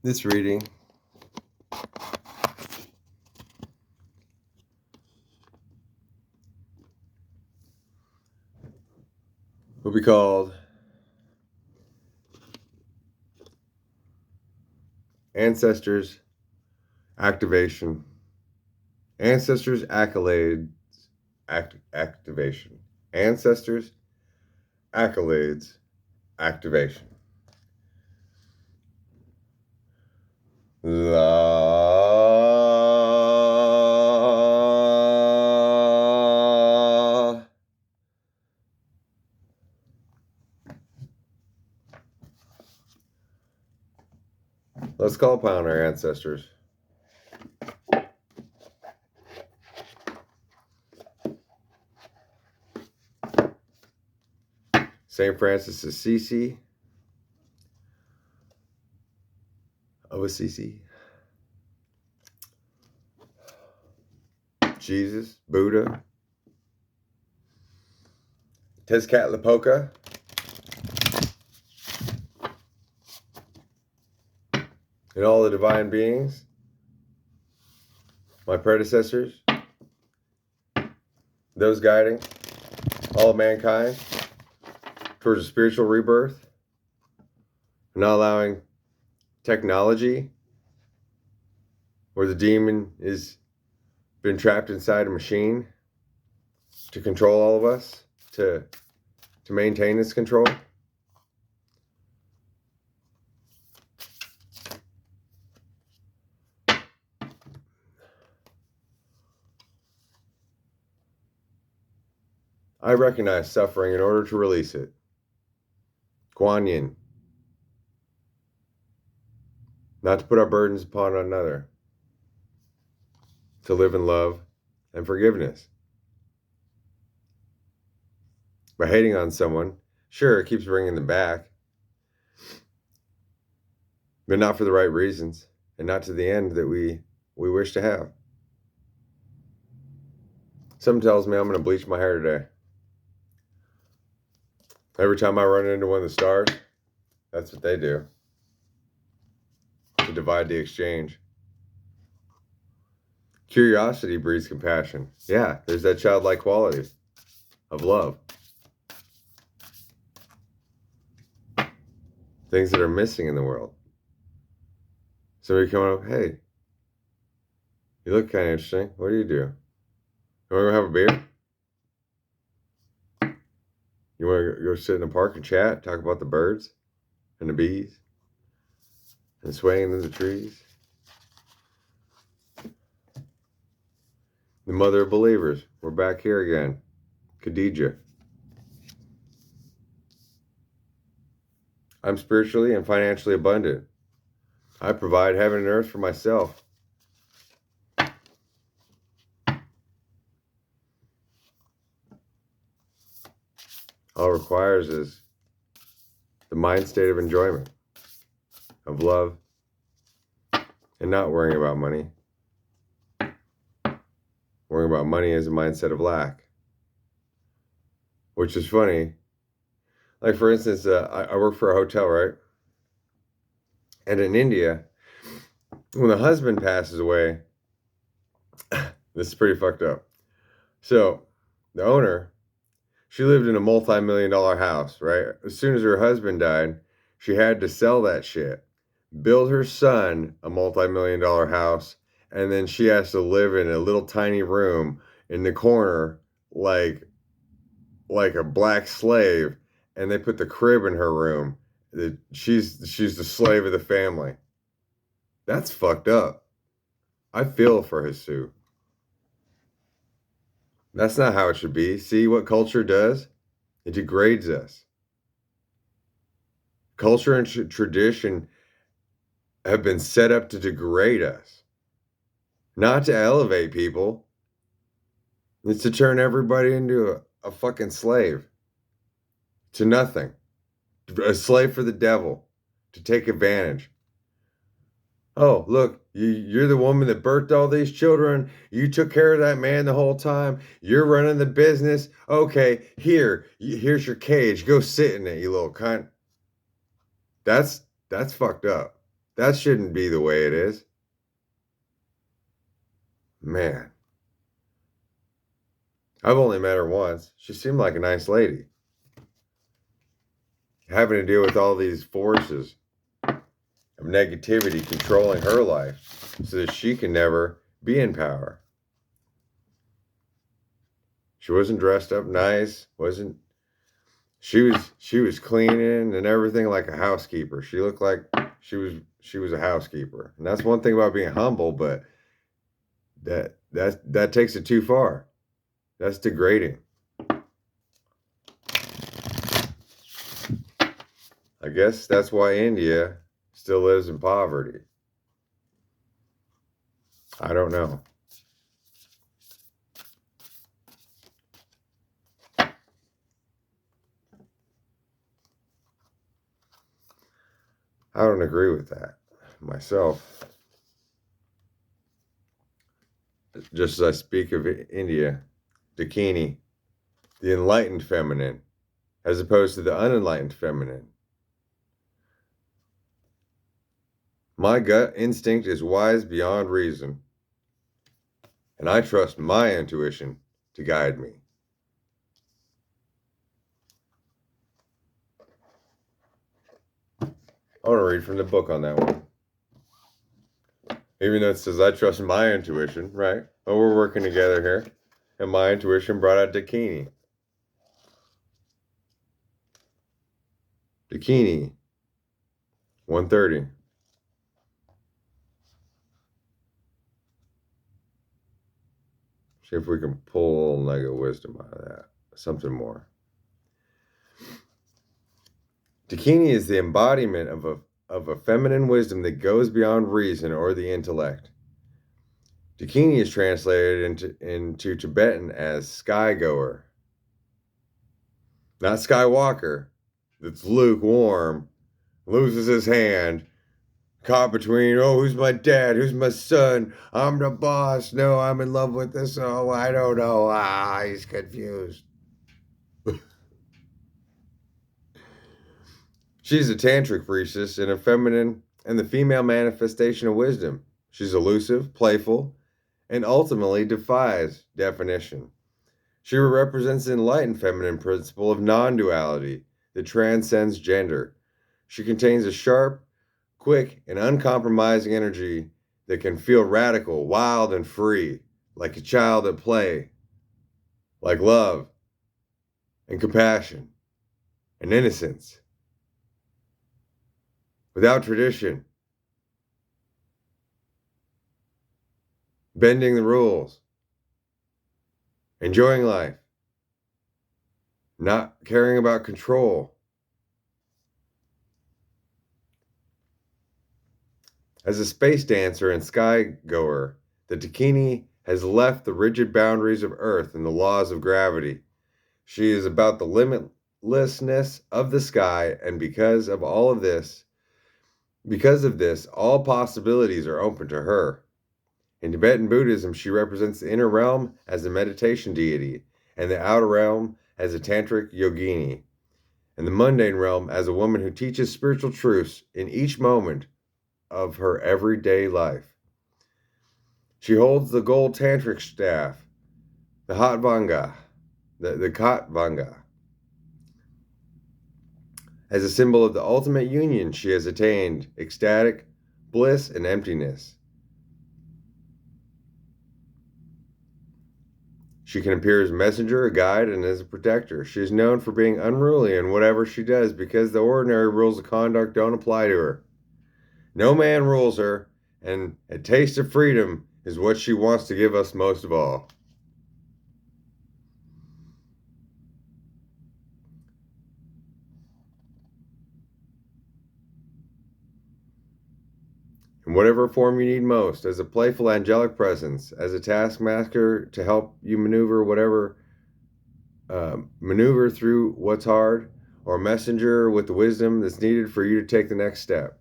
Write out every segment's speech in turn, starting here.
This reading will be called Ancestors Activation. Ancestors Accolades Activation. Ancestors Accolades Activation. Let's call upon our ancestors. St. Francis of Assisi, Jesus, Buddha, Tezcatlipoca, and all the divine beings, my predecessors, those guiding all of mankind towards a spiritual rebirth, not allowing technology where the demon is been trapped inside a machine to control all of us, to maintain its control. I recognize suffering in order to release it. Kuan Yin. Not to put our burdens upon another. To live in love and forgiveness. By hating on someone, sure, it keeps bringing them back, but not for the right reasons, and not to the end that we wish to have. Something tells me I'm going to bleach my hair today. Every time I run into one of the stars, that's what they do. To divide the exchange. Curiosity breeds compassion. Yeah, there's that childlike quality of love. Things that are missing in the world. Somebody coming up, hey, you look kind of interesting. What do? You want to go have a beer? You want to go sit in the park and chat, talk about the birds and the bees and swaying in the trees? The mother of believers. We're back here again. Khadijah. I'm spiritually and financially abundant. I provide heaven and earth for myself. All it requires is the mind state of enjoyment, of love, and not worrying about money. Worrying about money is a mindset of lack. Which is funny. Like, for instance, I work for a hotel, right? And in India, when the husband passes away, this is pretty fucked up. So, the owner, she lived in a multi-million-dollar house, right? As soon as her husband died, she had to sell that shit, build her son a multi-million-dollar house, and then she has to live in a little tiny room in the corner like a black slave, and they put the crib in her room. She's the slave of the family. That's fucked up. I feel for Jesus. That's not how it should be. See what culture does? It degrades us. Culture and tradition have been set up to degrade us, not to elevate people. It's to turn everybody into a fucking slave to nothing. A slave for the devil, to take advantage. Oh, look, you're the woman that birthed all these children. You took care of that man the whole time. You're running the business. Okay, here's your cage. Go sit in it, you little cunt. That's fucked up. That shouldn't be the way it is. Man, I've only met her once. She seemed like a nice lady. Having to deal with all these forces of negativity controlling her life so that she can never be in power. She wasn't dressed up nice, wasn't she was cleaning and everything like a housekeeper. She looked like she was a housekeeper. And that's one thing about being humble, but that takes it too far. That's degrading. I guess that's why India still lives in poverty. I don't know. I don't agree with that myself. Just as I speak of India, Dakini, the enlightened feminine, as opposed to the unenlightened feminine. My gut instinct is wise beyond reason, and I trust my intuition to guide me. I want to read from the book on that one. Even though it says I trust my intuition, right? But we're working together here, and my intuition brought out Dakini. Dakini, 130. See if we can pull nugget of wisdom out of that. Something more. Dakini is the embodiment of a feminine wisdom that goes beyond reason or the intellect. Dakini is translated into Tibetan as skygoer. Not Skywalker, that's lukewarm, loses his hand, caught between, oh, who's my dad? Who's my son? I'm the boss. No, I'm in love with this. Oh, I don't know. He's confused. She's a tantric priestess and a feminine and the female manifestation of wisdom. She's elusive, playful, and ultimately defies definition. She represents the enlightened feminine principle of non-duality that transcends gender. She contains a sharp, quick, and uncompromising energy that can feel radical, wild, and free, like a child at play, like love and compassion and innocence, without tradition, bending the rules, enjoying life, not caring about control. As a space dancer and skygoer, the Dakini has left the rigid boundaries of Earth and the laws of gravity. She is about the limitlessness of the sky, and because of this, all possibilities are open to her. In Tibetan Buddhism, she represents the inner realm as a meditation deity, and the outer realm as a tantric yogini, and the mundane realm as a woman who teaches spiritual truths in each moment of her everyday life. She holds the gold tantric staff, the Hatvanga, the Katvanga, as a symbol of the ultimate union she has attained, ecstatic bliss and emptiness. She can appear as a messenger, a guide, and as a protector. She is known for being unruly in whatever she does because the ordinary rules of conduct don't apply to her. No man rules her, and a taste of freedom is what she wants to give us most of all. In whatever form you need most, as a playful angelic presence, as a taskmaster to help you maneuver through what's hard, or a messenger with the wisdom that's needed for you to take the next step.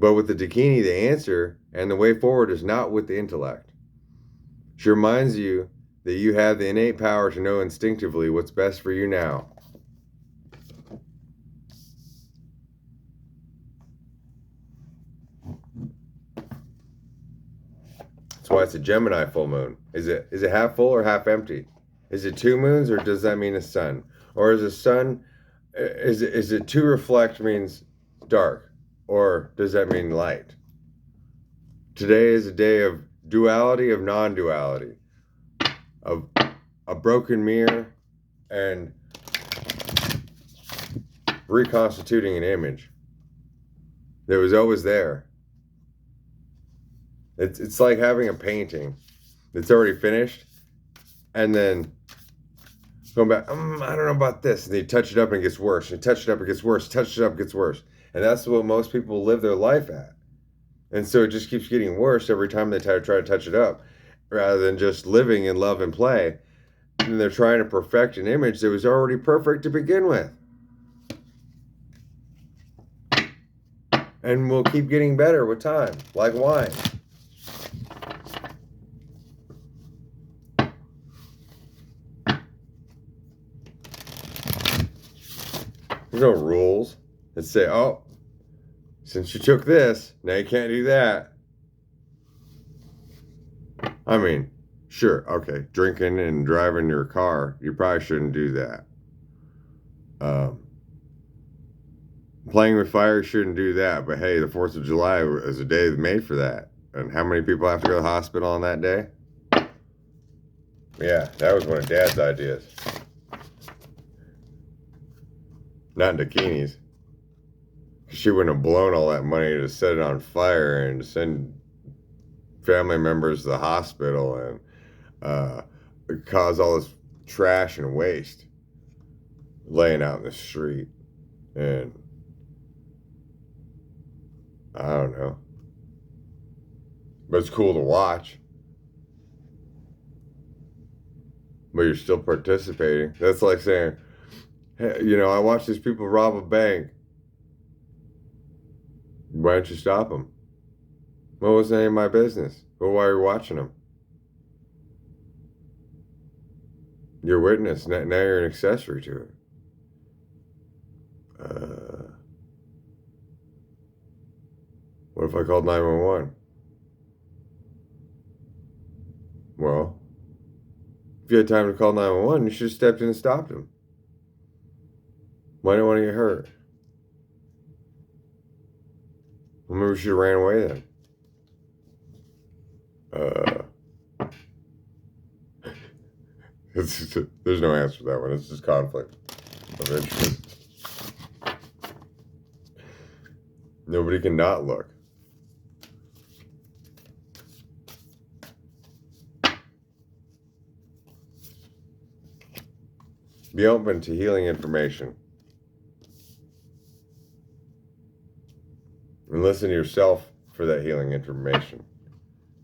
But with the Dakini, the answer and the way forward is not with the intellect. She reminds you that you have the innate power to know instinctively what's best for you now. That's why it's a Gemini full moon. Is it half full or half empty? Is it 2 moons, or does that mean a sun? Or is a sun, is it to reflect means dark? Or does that mean light? Today is a day of duality, of non-duality, of a broken mirror and reconstituting an image that was always there. It's like having a painting that's already finished and then going back, I don't know about this. And they touch it up and it gets worse. And touch it up, it gets worse. Touch it up, it gets worse. And that's what most people live their life at. And so it just keeps getting worse every time they try to touch it up, rather than just living in love and play. And they're trying to perfect an image that was already perfect to begin with. And will keep getting better with time, like wine. There's no rules that say, oh, since you took this, now you can't do that. I mean, sure, okay, drinking and driving your car, you probably shouldn't do that. Playing with fire, shouldn't do that. But hey, the 4th of July is a day made for that. And how many people have to go to the hospital on that day? Yeah, that was one of Dad's ideas. Not bikinis. She wouldn't have blown all that money to set it on fire and to send family members to the hospital and cause all this trash and waste laying out in the street. And I don't know. But it's cool to watch. But you're still participating. That's like saying, hey, you know, I watched these people rob a bank. Why don't you stop them? Well, it wasn't any of my business. Well, why are you watching them? You're a witness. Now you're an accessory to it. What if I called 911? Well, if you had time to call 911, you should have stepped in and stopped him. Why do you want to get hurt? Well, maybe we should have ran away then. There's no answer to that one. It's just conflict of interest. Nobody can not look. Be open to healing information. And listen to yourself for that healing information.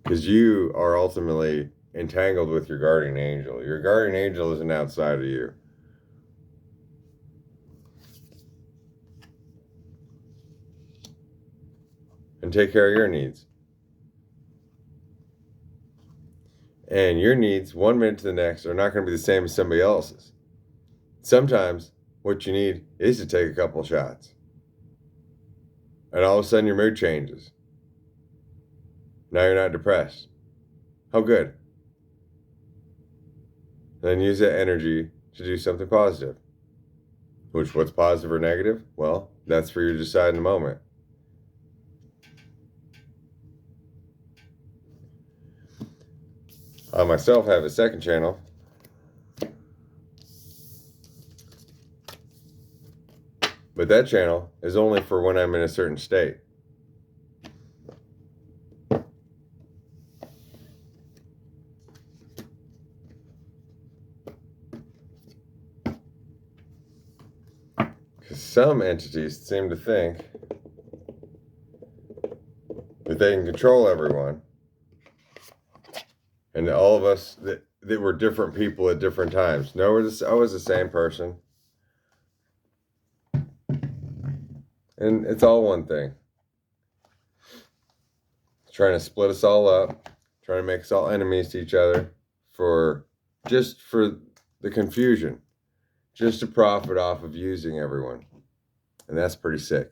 Because you are ultimately entangled with your guardian angel. Your guardian angel isn't outside of you. And take care of your needs. And your needs, 1 minute to the next, are not going to be the same as somebody else's. Sometimes what you need is to take a couple shots. And all of a sudden your mood changes. Now you're not depressed. How good. Then use that energy to do something positive. What's positive or negative? Well, that's for you to decide in the moment. I myself have a second channel. But that channel is only for when I'm in a certain state. Because some entities seem to think that they can control everyone. And all of us, that were different people at different times. No, I was the same person. And it's all one thing. Trying to split us all up. Trying to make us all enemies to each other. Just for the confusion. Just to profit off of using everyone. And that's pretty sick.